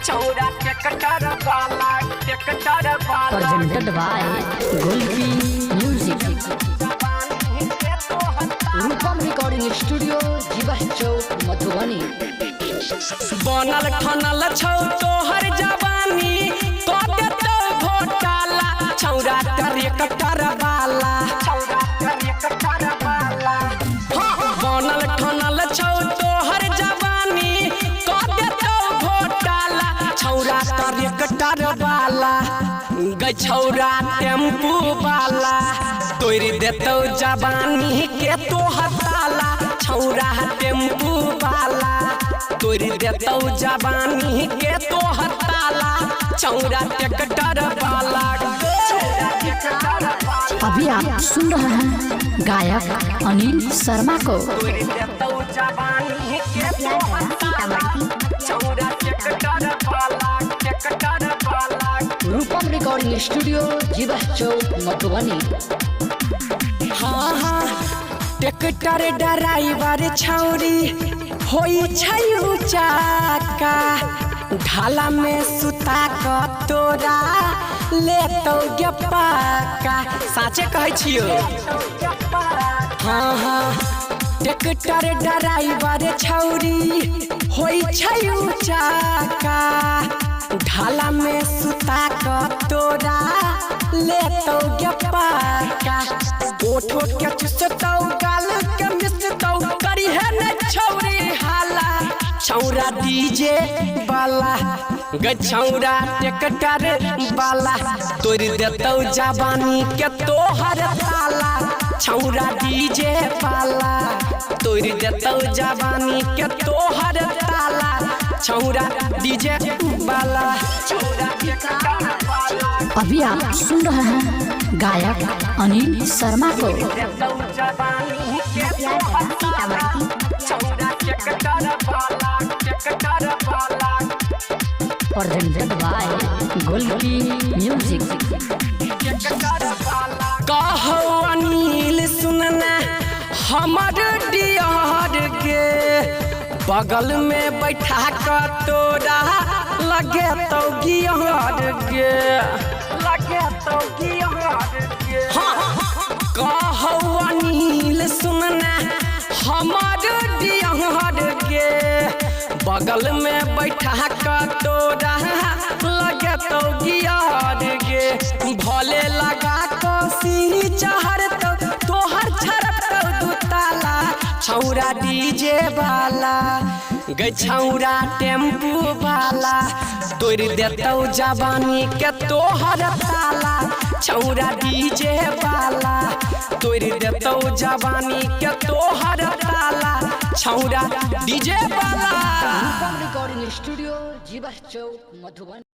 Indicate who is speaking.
Speaker 1: छौरा टेक्टर वाला
Speaker 2: presented by Golpi Music. Rupam recording studio जीवा चौक मधुबनी।
Speaker 1: बनल ठनल छौ तोहर जवानी कते तो घोटाला छौरा टेक्टर वाला बनल ठनल छौ तोहर जवानी कते तो घोटाला छौरा टेक्टर वाला गछौरा टेम्पू वाला तोड़ देतौ जवानी के तोहर ताला छौरा टेम्पू वाला तोड़ देतौ जवानी के तोहर ताला छौरा टेक्टर वाला।
Speaker 2: अभी आप सुन रहे हैं गायक अनिल शर्मा को।
Speaker 1: तोड़ देतौ जवानी के तोहर ताला छौरा टेक्टर वाला
Speaker 2: रूपम रिकॉर्डिंग स्टूडियो जीवा चौक मधुबनी।
Speaker 1: हाँ हाँ टेक्टर ड्राइवर छौरी होई छै चाका ढाला में सुता क तोरा लेतौ गे पाका साचे कहै छियो। हाँ हाँ टेक्टर ड्राइवर छौरी होई छै चाका ढाला में सुता क तोरा लेतौ गे पाका ओठो के चुसतौ गाल के मिसतौ करी है न छौरी हाला छौरा डीजे वाला गछौरा टेक्टर वाला तोड़ देतौ जवानी के तोहर ताला छौरा डीजे वाला तोड़ देतौ जवानी के तोहर ताला छौरा डीजे वाला।
Speaker 2: अभी आप सुन रहे हैं गायक अनिल शर्मा को। presented by Golpi Music.
Speaker 1: कहो अनिल सुनना हमर डियर के बगल में बैठा कर तोरा लगे तो गियर के कहो अनिल सुनना हमर डियर के बगल में बैठा कर तोरा लगे तो गियर के भले लगा कोसी चहर तो तोहर छरप तो दुताला छौरा डीजे वाला गछौरा टेम्पू वाला तोड़ देतौ जवानी के तोहर ताला छौरा डीजे वाला तोड़ देतौ जवानी के तोहर ताला छौरा डीजे वाला।
Speaker 2: रूपम रिकॉर्डिंग स्टूडियो जीवा चौक मधुबनी।